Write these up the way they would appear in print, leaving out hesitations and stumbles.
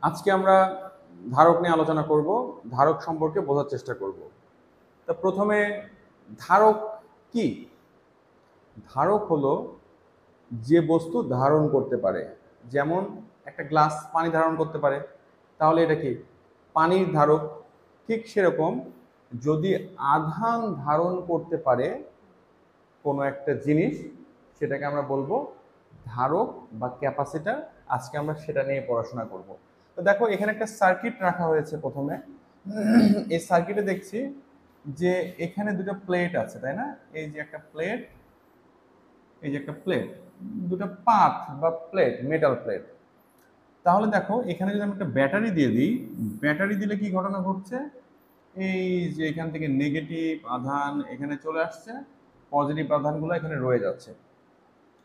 আজকে আমরা ধারক নিয়ে আলোচনা করব, ধারক সম্পর্কে বোঝার চেষ্টা করব। তা প্রথমে ধারক কি? ধারক হলো যে বস্তু ধারণ করতে পারে। যেমন একটা গ্লাস পানি ধারণ করতে পারে, তাহলে এটা কি? পানির ধারক। ঠিক সেরকম যদি আধান ধারণ করতে পারে কোনো একটা জিনিস, সেটাকে আমরা বলবো ধারক বা ক্যাপাসিটর। আজকে আমরা সেটা নিয়ে পড়াশোনা করব। তো দেখো, এখানে একটা সার্কিট রাখা হয়েছে। প্রথমে এই সার্কিটে দেখছি যে এখানে দুটো প্লেট আছে, তাই না? এই যে একটা প্লেট, এই যে একটা প্লেট, দুটো পাত বা প্লেট, মেটাল প্লেট। তাহলে দেখো, এখানে যদি আমি একটা ব্যাটারি দিয়ে দিই, ব্যাটারি দিলে কি ঘটনা ঘটছে? এই যে এখান থেকে নেগেটিভ আধান এখানে চলে আসছে, পজিটিভ আধানগুলো এখানে রয়ে যাচ্ছে।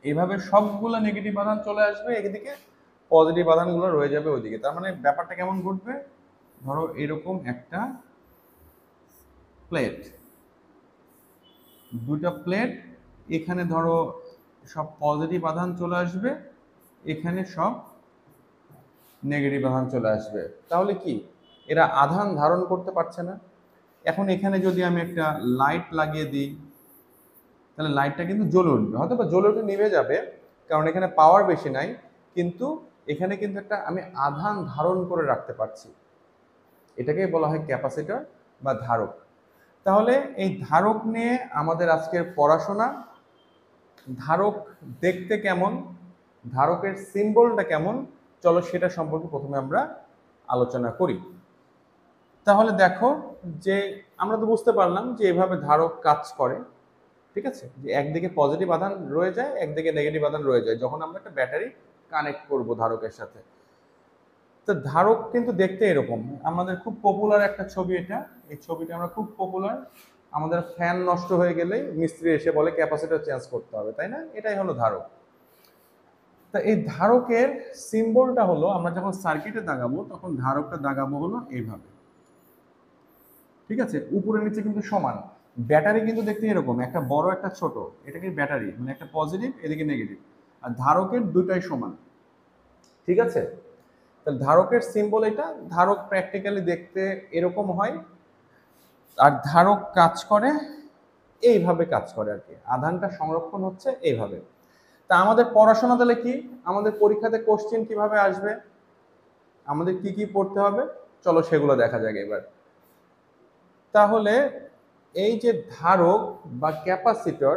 এইভাবে সবগুলো নেগেটিভ আধান চলে আসবে এদিকে, পজিটিভ আধানগুলো রয়ে যাবে ওইদিকে। তার মানে ব্যাপারটা কেমন ঘটবে? ধরো এরকম একটা প্লেট, দুটা প্লেট, এখানে ধরো সব পজিটিভ আধান চলে আসবে, এখানে সব নেগেটিভ আধান চলে আসবে। তাহলে কি এরা আধান ধারণ করতে পারছে না? এখন এখানে যদি আমি একটা লাইট লাগিয়ে দিই, তাহলে লাইটটা কিন্তু জ্বলে উঠবে, হয়তো বা জ্বলে উঠে নিভে যাবে, কারণ এখানে পাওয়ার বেশি নাই, কিন্তু এখানে কিন্তু একটা আমি আধান ধারণ করে রাখতে পারছি। এটাকেই বলা হয় ক্যাপাসিটর বা ধারক। তাহলে এই ধারক নিয়ে আমাদের আজকের পড়াশোনা। ধারক দেখতে কেমন, ধারকের সিম্বলটা কেমন, চলো সেটা সম্পর্কে প্রথমে আমরা আলোচনা করি। তাহলে দেখো, যে আমরা তো বুঝতে পারলাম যে এভাবে ধারক কাজ করে। ঠিক আছে, যে একদিকে পজিটিভ আধান রয়ে যায়, একদিকে নেগেটিভ আধান রয়ে যায় যখন আমরা একটা ব্যাটারি কানেক্ট করব ধারকের সাথে। তো ধারক কিন্তু দেখতে এরকম। আমাদের খুব পপুলার একটা ছবি এটা, এই ছবিটা আমরা খুব পপুলার। আমাদের ফ্যান নষ্ট হয়ে গেলেই মিস্ত্রি এসে বলে ক্যাপাসিটর চেঞ্জ করতে হবে, তাই না? এটাই হলো ধারক। তা এই ধারকের সিম্বলটা হলো, আমরা যখন সার্কিটে দাগাবো তখন ধারকটা দাগাবো হলো এইভাবে। ঠিক আছে, উপরে নিচে কিন্তু সমান। ব্যাটারি কিন্তু দেখতে এরকম, একটা বড় একটা ছোট, এটা কি ব্যাটারি, মানে একটা পজিটিভ এদিকে নেগেটিভ, আর ধারকের দুটাই সমান। ঠিক আছে, তাহলে ধারকের সিম্বল এটা। ধারক প্র্যাকটিক্যালি দেখতে এরকম হয়, আর ধারক কাজ করে এইভাবে, কাজ করে আর কি, আধানটা সংরক্ষণ হচ্ছে এইভাবে। তা আমাদের পড়াশোনা তাহলে কি? আমাদের পরীক্ষাতে কোশ্চেন কিভাবে আসবে, আমাদের কি কি পড়তে হবে, চলো সেগুলো দেখা যাক এবার। তাহলে এই যে ধারক বা ক্যাপাসিটর,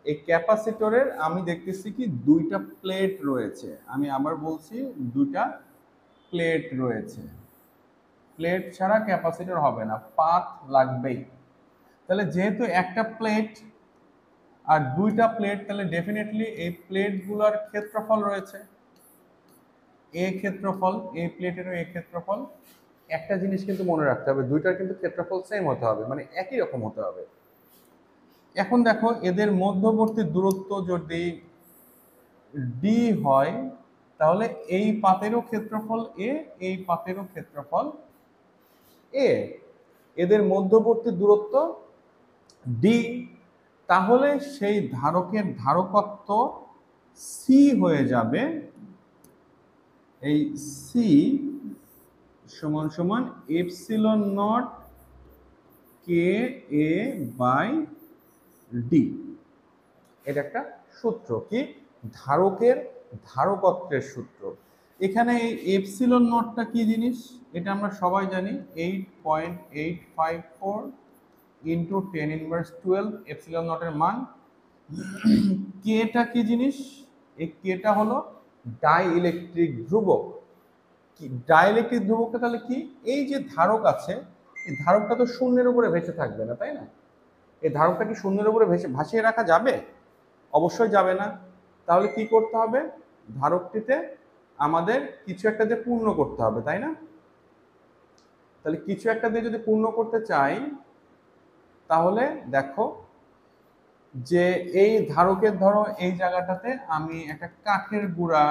এই ক্যাপাসিটরের আমি দেখতেছি কি দুইটা প্লেট রয়েছে। আমি আবার বলছি, দুইটা প্লেট রয়েছে। প্লেট ছাড়া ক্যাপাসিটর হবে না, পাত লাগবেই। তাহলে যেহেতু একটা প্লেট আর দুইটা প্লেট, তাহলে ডেফিনেটলি এই প্লেটগুলোর ক্ষেত্রফল রয়েছে, এ ক্ষেত্রফল, এই প্লেটেরও এ ক্ষেত্রফল। একটা জিনিস কিন্তু মনে রাখতে হবে, দুইটার কিন্তু ক্ষেত্রফল সেম হতে হবে, মানে একই রকম হতে হবে। এখন দেখো, এদের মধ্যবর্তী দূরত্ব যদি ডি হয়, তাহলে এই পাতেরও ক্ষেত্রফল এ, এই পাতেরও ক্ষেত্রফল এ, এদের মধ্যবর্তী দূরত্ব ডি। তাহলে সেই ধারকের ধারকত্ব সি হয়ে যাবে, এই সি সমান সমান epsilon naught K A by D. এটা একটা সূত্র, কি? ধারকের ধারকত্বের সূত্র। এখানে এই এপসিলন নটটা কি জিনিস, এটা আমরা সবাই জানি, 8.854 ইন্টু 10⁻12 এপসিলন নটের মান। কেটা কি জিনিস? এই কেটা হলো ডাই ইলেকট্রিক ধ্রুবক। কি ডাই ইলেকট্রিক ধ্রুবকটা তাহলে কি? এই যে ধারক আছে, এই ধারকটা তো শূন্যের উপরে ভেসে থাকবে না, তাই না? এই ধারকটা কি শূন্যের উপরে ভাসিয়ে রাখা যাবে? অবশ্যই যাবে না। তাহলে কি করতে হবে? ধারকটিতে আমাদের কিছু একটা দিয়ে পূর্ণ করতে হবে, তাই না? তাহলে কিছু একটা দিয়ে যদি পূর্ণ করতে চাই, তাহলে দেখো যে এই ধারকের ধরো এই জায়গাটাতে আমি একটা কাঠের গুঁড়া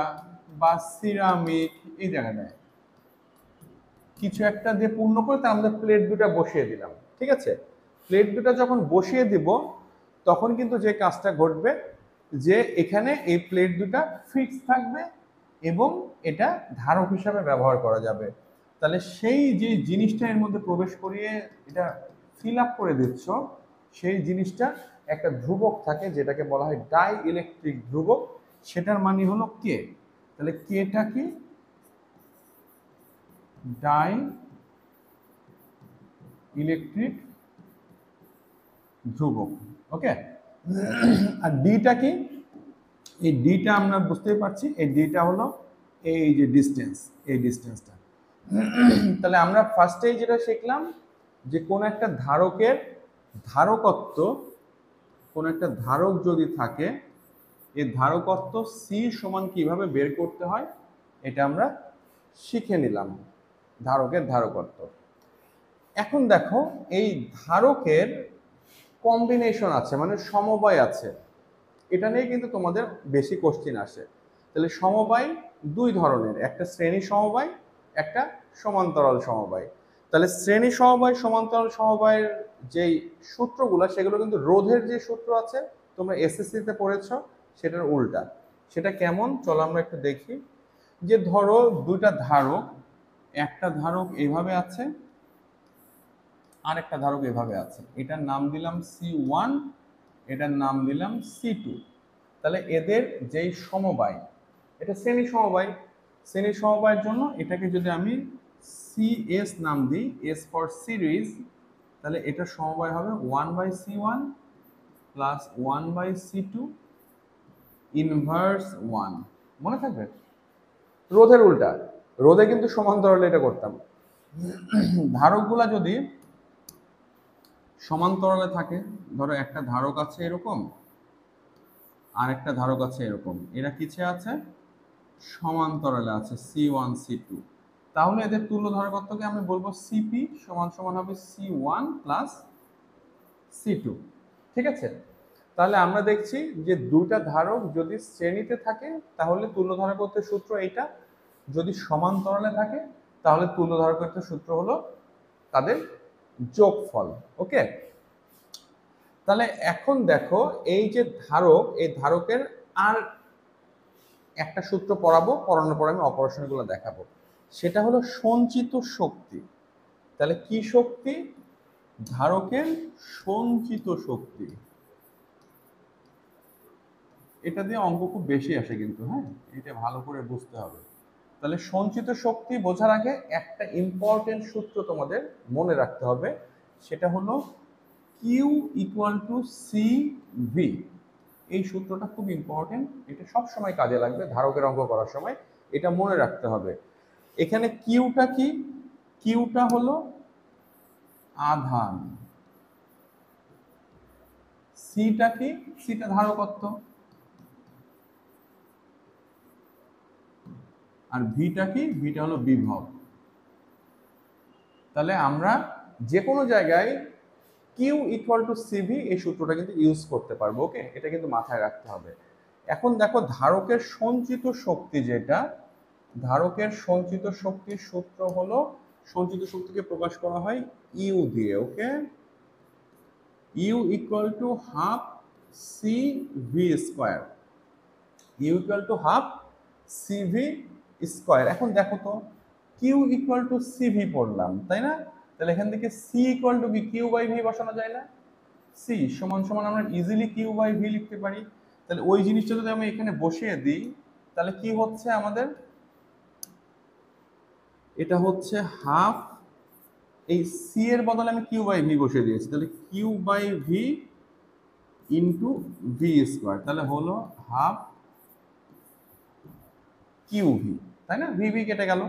বা সিরামিক, এই জায়গাটায় কিছু একটা দিয়ে পূর্ণ করে তার মধ্যে প্লেট দুটা বসিয়ে দিলাম। ঠিক আছে, প্লেট দুটা যখন বসিয়ে দিব, তখন কিন্তু যে কাজটা ঘটবে, যে এখানে এই প্লেট দুটা ফিক্স থাকবে, এবং এটা ধারক হিসাবে ব্যবহার করা যাবে। তাহলে সেই যে জিনিসটা এর মধ্যে প্রবেশ করিয়ে এটা ফিল আপ করে দিচ্ছ, সেই জিনিসটা একটা ধ্রুবক থাকে যেটাকে বলা হয় ডাই ইলেকট্রিক ধ্রুবক, সেটার মানে হলো কে। তাহলে কেটা কি? ডাই ইলেকট্রিক ধ্রুবক। ওকে, আর ডিটা কি? এই ডিটা আমরা বুঝতেই পারছি, এই ডিটা হলো এই যে ডিস্টেন্স, এই ডিস্টেন্সটা। তাহলে আমরা ফার্স্টেই যেটা শিখলাম যে কোন একটা ধারকের ধারকত্ব, কোন একটা ধারক যদি থাকে, এই ধারকত্ব সি সমান কিভাবে বের করতে হয় এটা আমরা শিখে নিলাম, ধারকের ধারকত্ব। এখন দেখো এই ধারকের কম্বিনেশন আছে, মানে সমবায় আছে, এটা নিয়ে কিন্তু তোমাদের বেশি কোশ্চিন আসে। তাহলে সমবায় দুই ধরনের, একটা শ্রেণী সমবায়, একটা সমান্তরাল সমবায়। তাহলে শ্রেণী সমবায় সমান্তরাল সমবায়ের যেই সূত্রগুলো, সেগুলো কিন্তু রোধের যে সূত্র আছে তোমরা এসএসসিতে পড়েছো, সেটার উল্টা। সেটা কেমন চলো আমরা একটু দেখি। যে ধরো দুইটা ধারক, একটা ধারক এইভাবে আছে আর একটা ধারক এভাবে আছে, এটার নাম দিলাম C1, এটার নাম দিলাম C2। তাহলে এদের যেই সমবায়, এটা শ্রেণী সমবায়, শ্রেণী সমবায়ের জন্য এটাকে যদি আমি CS নাম দিই, S ফর সিরিজ, তাহলে এটা সমবায় হবে 1/C1 প্লাস 1/C2 ইনভার্স 1। মনে থাকবে? রোধের উল্টা, রোধে কিন্তু সমান্তরালে এটা করতাম। ধারকগুলা যদি সমান্তরালে থাকে, ধরো একটা ধারক আছে এরকম আর একটা ধারক আছে এরকম, এরা কিসে আছে? সমান্তরালে আছে, C1 C2। তাহলে এদের তুল্য ধারকত্বকে আমি বলবো CP সমান সমান হবে C1 প্লাস C2। ঠিক আছে? তাহলে আমরা দেখছি যে দুটা ধারক যদি শ্রেণীতে থাকে তাহলে তুল্য ধারকত্বের সূত্র এইটা, যদি সমান্তরালে থাকে তাহলে তুল্য ধারকত্বের সূত্র হলো তাদের যোগফল। ওকে, তাহলে এখন দেখো এই যে ধারক, এই ধারকের আর একটা সূত্র পড়াবো, পড়ানোর পর আমি অপারেশনগুলো দেখাবো, সেটা হলো সঞ্চিত শক্তি। তাহলে কি শক্তি? ধারকের সঞ্চিত শক্তি। এটা দিয়ে অঙ্ক খুব বেশি আসে কিন্তু, হ্যাঁ, এটা ভালো করে বুঝতে হবে। তাহলে সঞ্চিত শক্তি বোঝার আগে একটা ইম্পর্টেন্ট সূত্র তোমাদের মনে রাখতে হবে, সেটা হলো কিউ ইকুয়াল টু CV। এই সূত্রটা খুব ইম্পর্টেন্ট, এটা সব সময় কাজে লাগবে ধারকের অঙ্ক করার সময়, এটা মনে রাখতে হবে। এখানে কিউটা কি? কিউটা হলো আধান, সিটা কি? সিটা ধারকত্ব, আর ভিটা কি? ভিটা হলো বিভব। তাহলে আমরা যে কোনো জায়গায় কিউ ইকুয়াল টু CV এই সূত্রটা কিন্তু ইউজ করতে পারবো। ওকে, এটা কিন্তু মাথায় রাখতে হবে। এখন দেখো ধারকের সঞ্চিত শক্তি যেটা, ধারকের সঞ্চিত শক্তির সূত্র হলো, সঞ্চিত শক্তিকে প্রকাশ করা হয় ইউ দিয়ে। Okay, U equal to half CV square, U equal to half CV square. এখন দেখো তো কিউ ইকুয়াল টু CV পড়লাম, তাই না? তাহলে এখান থেকে সি ইকুয়াল টু কি? কিউ বাই ভি বসানো যায় না? সি সমান সমান আমরা ইজিলি কিউ বাই ভি লিখতে পারি। তাহলে ওই জিনিসটা যদি আমি এখানে বসিয়ে দিই, তাহলে কি হচ্ছে আমাদের? এটা হচ্ছে হাফ, এই সি এর বদলে আমি কিউ বাই ভি বসিয়ে দিয়েছি, তাহলে Q by V into V square, তাহলে হলো হাফ কিউ ভি, তাই না? ভি ভি কেটে গেল।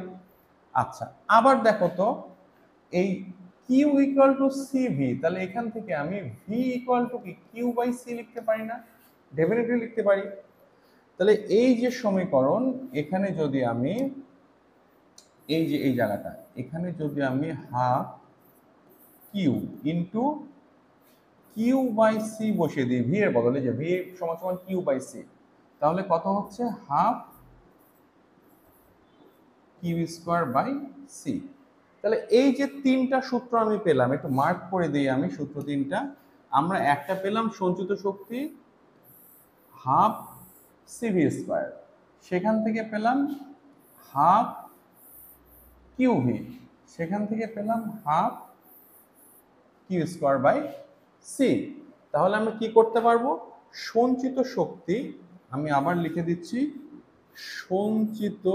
আচ্ছা, আবার দেখো তো এই কিউ ইকুয়াল টু CV, তাহলে এখান থেকে আমি ভি ইকুয়াল টু কি? কিউ বাই সি লিখতে পারি না? ডেফিনেটলি লিখতে পারি। তাহলে এই যে সমীকরণ, এখানে যদি আমি এই যে এই জায়গাটা, এখানে যদি আমি half Q into Q by C বসিয়ে দিই ভি এর বদলে, যে ভি সমান সমান কিউ বাই সি, তাহলে কত হচ্ছে? Half Q square by C. তাহলে এই যে তিনটা সূত্র আমি পেলাম, একটু মার্ক করে দিই আমি সূত্র তিনটা। আমরা একটা পেলাম সঞ্চিত শক্তি হাফ CV স্কোয়ার, সেখান থেকে পেলাম হাফ কিউভি, সেখান থেকে পেলাম half Q square by C. তাহলে আমরা কি করতে পারবো, সঞ্চিত শক্তি, আমি আবার লিখে দিচ্ছি, সঞ্চিত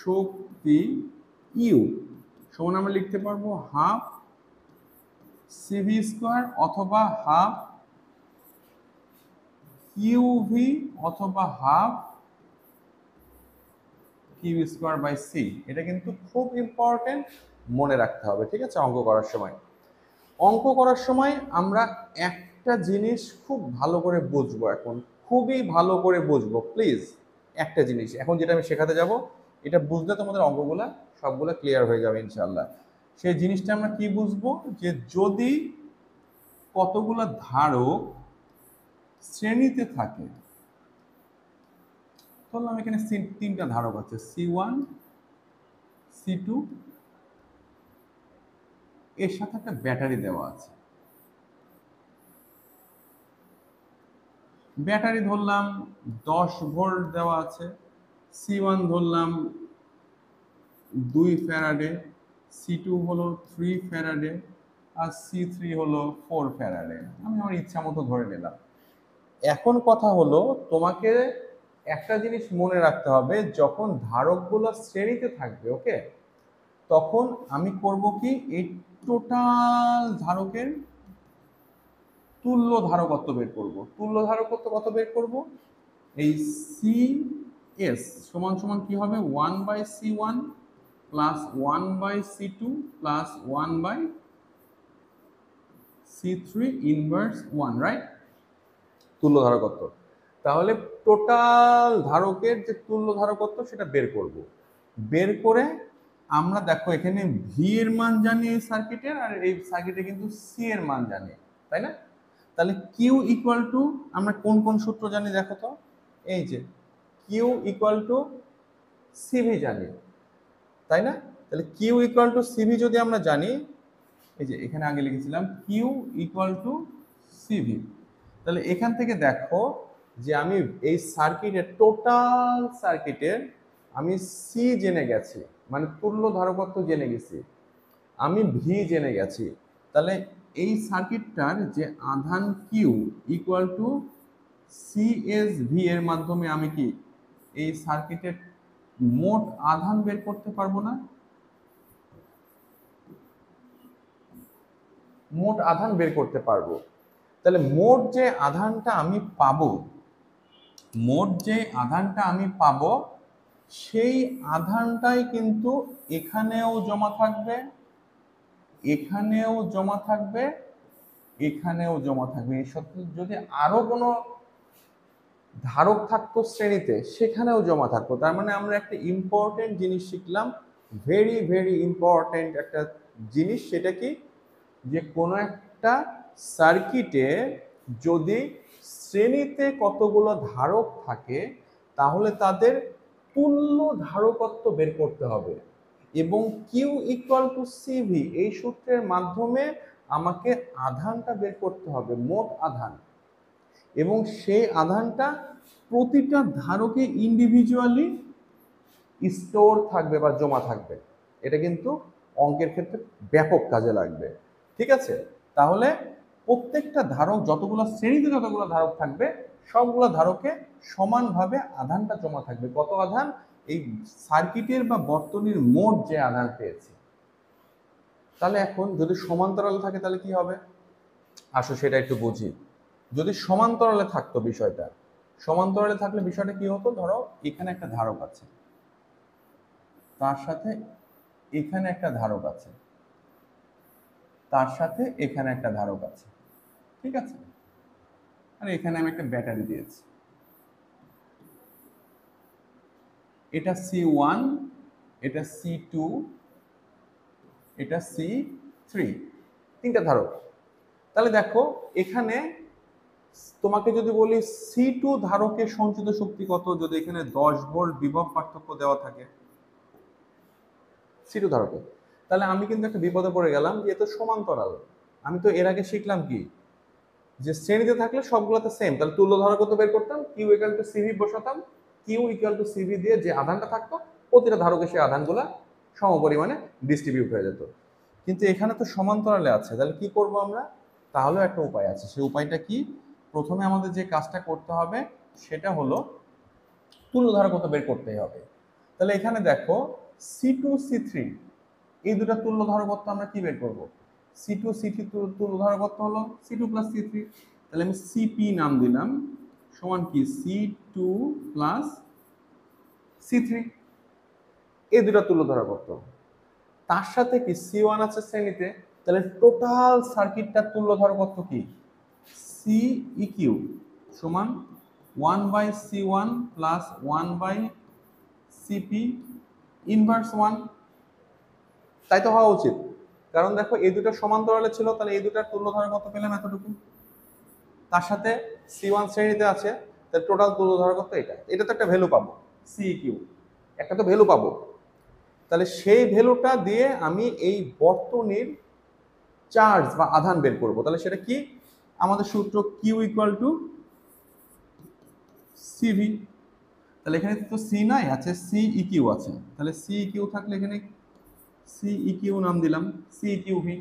শক্তি ইউ সমান আমরা লিখতে পারবো হাফ সিভি স্কোয়ার অথবা হাফ কিউভি অথবা half Q square by C. এটা কিন্তু খুব ইম্পর্টেন্ট, মনে রাখতে হবে, ঠিক আছে। অঙ্ক করার সময়, অঙ্ক করার সময় আমরা একটা জিনিস খুব ভালো করে বুঝবো, এখন খুবই ভালো করে বুঝবো প্লিজ। একটা জিনিস এখন যেটা আমি শেখাতে যাব, এটা বুঝলে তোমাদের অঙ্কগুলা সবগুলো ক্লিয়ার হয়ে যাবে ইনশাল্লাহ। সেই জিনিসটা আমরা কি বুঝবো, যে যদি কতগুলো ধারক শ্রেণীতে থাকে, ধরলাম এখানে তিনটা ধারক আছে, C1 C2, এর সাথে একটা ব্যাটারি দেওয়া আছে। ব্যাটারি ধরলাম 10 ভোল্ট দেওয়া আছে, C1 ধরলাম 2 ফ্যারাডে, C2 হলো 3 ফ্যারাডে, আর C3 হলো 4 ফ্যারাডে। আমি আমার ইচ্ছা মতো ধরে নিলাম। এখন কথা হলো, তোমাকে একটা জিনিস মনে রাখতে হবে, যখন ধারকগুলো শ্রেণীতে থাকবে, ওকে, তখন আমি করব কি, এই টোটাল ধারকের তুল্য ধারকত্ব বের করব। তুল্য ধারকত্ব কত বের করব, এই সি এস সমান সমান কি হবে, 1/C1 plus 1/C2 plus 1/C3 inverse 1, right, তুল্য ধারকত্ব। তাহলে টোটাল ধারকের যে তুল্য ধারকত্ব সেটা বের করব। বের করে আমরা দেখো এখানে ভি এর মান জানি এই সার্কিটের, আর এই সার্কিটে কিন্তু সি এর মান জানি, তাই না? তাহলে কিউ ইকুয়াল টু, আমরা কোন কোন সূত্র জানি দেখো তো, এই যে কিউ ইকুয়াল টু সিভি জানি, তাই না? তাহলে কিউ ইকুয়াল টু সিভি যদি আমরা জানি, এই যে এখানে আগে লিখেছিলাম কিউ ইকুয়াল টু সিভি, তাহলে এখান থেকে দেখো যে আমি এই সার্কিটের টোটাল সার্কিটের আমি সি জেনে গেছি, মানে তুল্য ধারকত্ব জেনে গেছি, আমি ভি জেনে গেছি। তাহলে এই সার্কিটটার যে আধান Q equal to CS V এর মাধ্যমে আমি কি এই সার্কিটের মোট আধান বের করতে পারবো না? মোট আধান বের করতে পারবো। তাহলে মোট যে আধানটা আমি পাবো, মোট যে আধানটা আমি পাবো, সেই আধানটাই কিন্তু এখানেও জমা থাকবে, এখানেও জমা থাকবে, এখানেও জমা থাকবে। এর সাথে যদি আরো কোনো ধারক থাকতো শ্রেণীতে, সেখানেও জমা থাকতো। তার মানে আমরা একটা ইম্পর্টেন্ট জিনিস শিখলাম, ভেরি ভেরি ইম্পর্টেন্ট একটা জিনিস। সেটা কি, যে কোনো একটা সার্কিটে যদি শ্রেণীতে কতগুলো ধারক থাকে, তাহলে তাদের তুল্য ধারকত্ব বের করতে হবে, এবং কিউ ইকুয়াল টু সিভি এই সূত্রের মাধ্যমে আমাকে আধানটা বের করতে হবে, মোট আধান, এবং সেই আধানটা প্রতিটা ধারকে ইন্ডিভিজুয়ালি স্টোর থাকবে বা জমা থাকবে। এটা কিন্তু অঙ্কের ক্ষেত্রে ব্যাপক কাজে লাগবে, ঠিক আছে? তাহলে প্রত্যেকটা ধারক, যতগুলো শ্রেণীতে যতগুলো ধারক থাকবে, সবগুলো ধারকে সমানভাবে আধানটা জমা থাকবে। কত আধান, এই সার্কিটের বা বর্তনীর মোট যে আধান পেয়েছি। তাহলে এখন যদি সমান্তরালে থাকে তাহলে কি হবে, আসো সেটা একটু বুঝি। যদি সমান্তরালে থাকতো বিষয়টা, সমান্তরালে থাকলে বিষয়টা কি হতো, ধরো এখানে একটা ধারক আছে, তার সাথে এখানে একটা ধারক আছে, তার সাথে এখানে একটা ধারক আছে, ঠিক আছে, আর এখানে আমি একটা ব্যাটারি দিয়েছি। এটা C1, এটা C2, এটা C3, তিনটা ধারক। তাহলে দেখো এখানে তোমাকে যদি বলি C2 ধারকের সঞ্চিত শক্তি কত, যদি এখানে 10 ভোল্ট বিভব পার্থক্য দেওয়া থাকে C2 ধারকে, তাহলে আমি কিন্তু একটা বিপদে পড়ে গেলাম, যে এ তো সমান্তরাল। আমি তো এর আগে শিখলাম কি, যে শ্রেণীতে থাকলে সবগুলোতে সেম, তাহলে তুল্য ধারকত্ব বের করতাম, কিউ ইকুয়াল টু সিভি বসাতাম, কিউ ইকুয়াল টু সিভি দিয়ে যে আধানটা থাকতো প্রতিটা ধারকে সেই আধানগুলা সমপরিমাণে ডিস্ট্রিবিউট হয়ে যেত। কিন্তু এখানে তো সমান্তরালে আছে, তাহলে কি করব আমরা? তাহলেও একটা উপায় আছে। সেই উপায়টা কি? প্রথমে আমাদের যে কাজটা করতে হবে সেটা হলো তুল্য ধারকত্ব বের করতেই হবে। তাহলে এখানে দেখো C2C3 এই দুটা তুল্য ধারকত্ব আমরা কি বের করব? C2C3 তুল্য ধারকত্ব হলো C2 প্লাস C3, তাহলে আমি সিপি নাম দিলাম সমান কি C2 প্লাস C3, এই দুটা তুল্য ধারকত্ব। তার সাথে কি C1 আছে শ্রেণীতে, তাহলে টোটাল সার্কিটটার তুল্য ধারকত্ব কি CEQ সমান 1/C1 প্লাস 1/CP ইনভার্স 1, তাই তো হওয়া উচিত। কারণ দেখো এই দুটো সমান্তরালে ছিল, তাহলে এই দুটার তুল্য ধারকত্ব পেলাম এতটুকু। তার সাথে C1 শ্রেণীতে আছে, তাহলে টোটাল তুল্য ধারকত্ব এটা। এটা তো একটা ভ্যালু পাবো, CEQ একটা তো ভ্যালু পাবো। তাহলে সেই ভ্যালুটা দিয়ে আমি এই বর্তনীর চার্জ বা আধান বের করব। তাহলে সেটা কি? আমাদের সূত্র কিউ ইকুয়াল টু সিভি। তাহলে এখানে তো সি নাই, আছে সিইকিউ আছে, তাহলে সিইকিউ থাকলে এখানে সিইকিউ নাম দিলাম, সিইকিউ ভি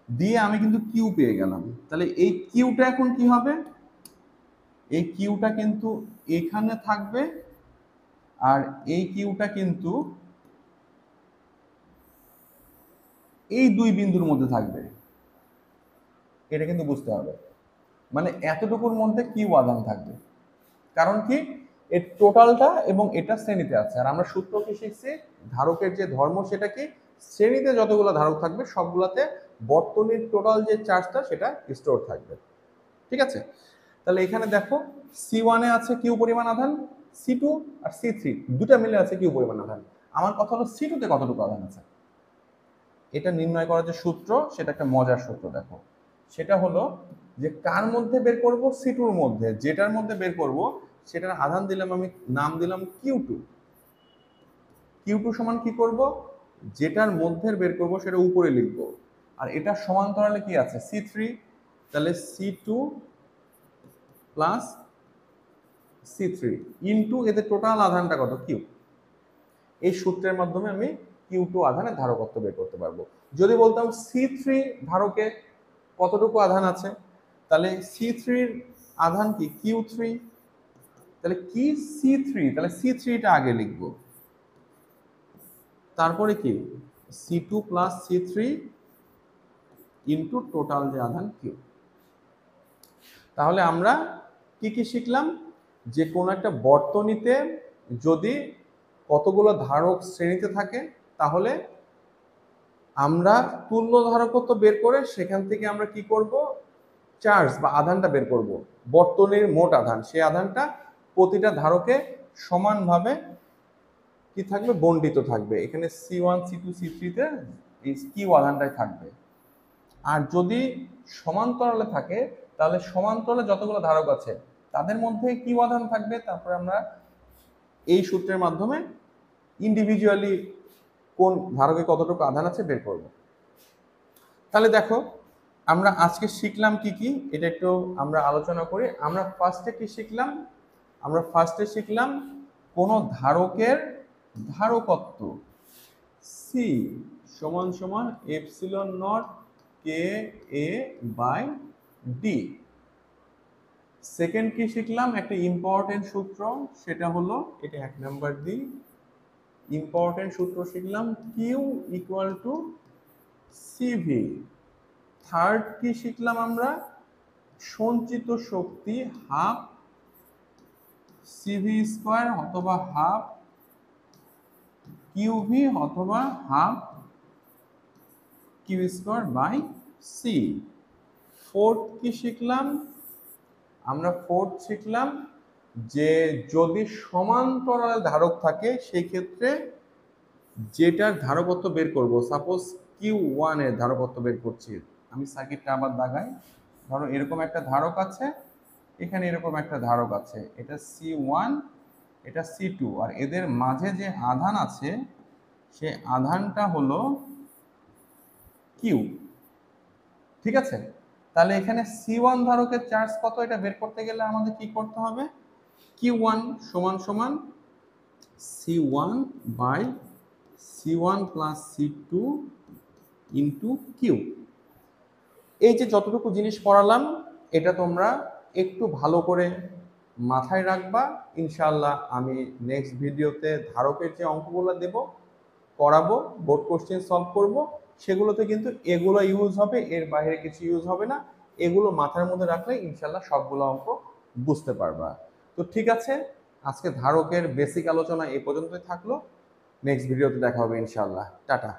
দিয়ে আমি কিন্তু কিউ পেয়ে গেলাম। তাহলে এই কিউটা এখন কি হবে? এই কিউটা কিন্তু এখানে থাকবে, আর এই কিউটা কিন্তু এই দুই বিন্দুর মধ্যে থাকবে। এটা কিন্তু বুঝতে হবে, মানে এতটুকুর মধ্যে কিউ আধান থাকবে। কারণ কি? এর টোটালটা এবং এটা শ্রেণীতে আছে, আর আমরা সূত্র কি শিখছি? ধারকের যে ধর্ম সেটা কি? শ্রেণীতে যতগুলো ধারক থাকবে সবগুলাতে বর্তনীর টোটাল যে চার্জটা সেটা স্টোর থাকবে। ঠিক আছে? তাহলে এখানে দেখো C1 এ আছে কিউ পরিমাণ আধান, C2 আর C3 দুটা মিলে আছে কিউ পরিমাণ আধান। আমার কথা হলো C2 তে কতটুকু আধান আছে এটা নির্ণয় করার যে সূত্র সেটা একটা মজার সূত্র। দেখো সেটা হলো যে কার মধ্যে বের করব? C2 এর মধ্যে, যেটার মধ্যে বের করব সেটার আধান দিলাম আমি, নাম দিলাম Q2। Q2 সমান কি করব? যেটার মধ্যে বের করব সেটা উপরে লিখব, আর এটা সমান্তরালে কি আছে? C3, তাহলে C2 প্লাস C3 ইনটু এদের টোটাল আধানটা কত? Q। এই সূত্রের মাধ্যমে আমি Q2 আধানের ধারকত্ব বের করতে পারবো। যদি বলতাম C3 ধারকে কতটুকু আধান আছে, তাহলে C3 এর আধান কি? Q3, তাহলে কি C3, তাহলে C3 টা আগে লিখব, তারপরে কি C2 plus C3 into total যে আধান Q। তাহলে আমরা কি কি শিখলাম? যে কোন একটা বর্তনীতে যদি কতগুলো ধারক শ্রেণীতে থাকে তাহলে আমরা তুল্য ধারকত্ব বের করে সেখান থেকে আমরা কি করব? চার্জ বা আধানটা বের করব, বর্তনীর মোট আধান। সেই আধানটা প্রতিটা ধারকে সমানভাবে কি থাকবে? বণ্টিত থাকবে। এখানে C1 C2 C3 তে এই কিউ আধানটাই থাকবে। আর যদি সমান্তরালে থাকে তাহলে সমান্তরালে যতগুলো ধারক আছে তাদের মধ্যে কিউ আধান থাকবে। তারপরে আমরা এই সূত্রের মাধ্যমে ইন্ডিভিজুয়ালি কোন ধারকে কতটুকু আধান আছে বের করব। তাহলে দেখো আমরা আজকে শিখলাম কি কি, এটা একটু আমরা আলোচনা করি। আমরা ফার্স্টে কি শিখলাম? আমরা ফার্স্টে শিখলাম কোন ধারকের ধারকত্ব সি সমান সমান epsilon naught K A by D. Second কি শিখলাম? একটা ইম্পর্টেন্ট সূত্র, সেটা হলো এটা 1 নাম্বার দি ইম্পর্টেন্ট সূত্র শিখলাম, Q equal to CV. Third কি শিখলাম আমরা? সঞ্চিত শক্তি হাফ সিভি স্কয়ার অথবা হাফ কিউভি অথবা half Q square by C. Fourth কি শিখলাম? আমরা ফোর্থ শিখলাম যে যদি সমান্তরাল ধারক থাকে সেই ক্ষেত্রে যেটার ধারকত্ব বের করব, সাপোজ Q1 এর ধারকত্ব বের করছি, আমি সার্কিটটা আবার দাগাই। ধরো এরকম একটা ধারক আছে, এখানে এরকম একটা ধারক আছে, এটা C1 এটা C2, আর এদের মাঝে যে আধান আছে সে আধানটা হলো Q। ঠিক আছে? তাহলে এখানে C1 ধারকের চার্জ কত এটা বের করতে গেলে আমাদের কি করতে হবে, Q1 সমান সমান C1 by C1 plus C2 into Q. এই যে যতটুকু জিনিস পড়ালাম এটা তোমরা একটু ভালো করে মাথায় রাখবা। ইনশাআল্লাহ আমি নেক্সট ভিডিওতে ধারকের যে অঙ্কগুলো দেব করাবো, বোর্ড কোশ্চেন সলভ করব, সেগুলোতে কিন্তু এগুলো ইউজ হবে, এর বাইরে কিছু ইউজ হবে না। এগুলো মাথার মধ্যে রাখলে ইনশাআল্লাহ সবগুলো অঙ্ক বুঝতে পারবা। তো ঠিক আছে, আজকে ধারকের বেসিক আলোচনা এই পর্যন্তই থাকলো। নেক্সট ভিডিওতে দেখা হবে ইনশাআল্লাহ। টাটা।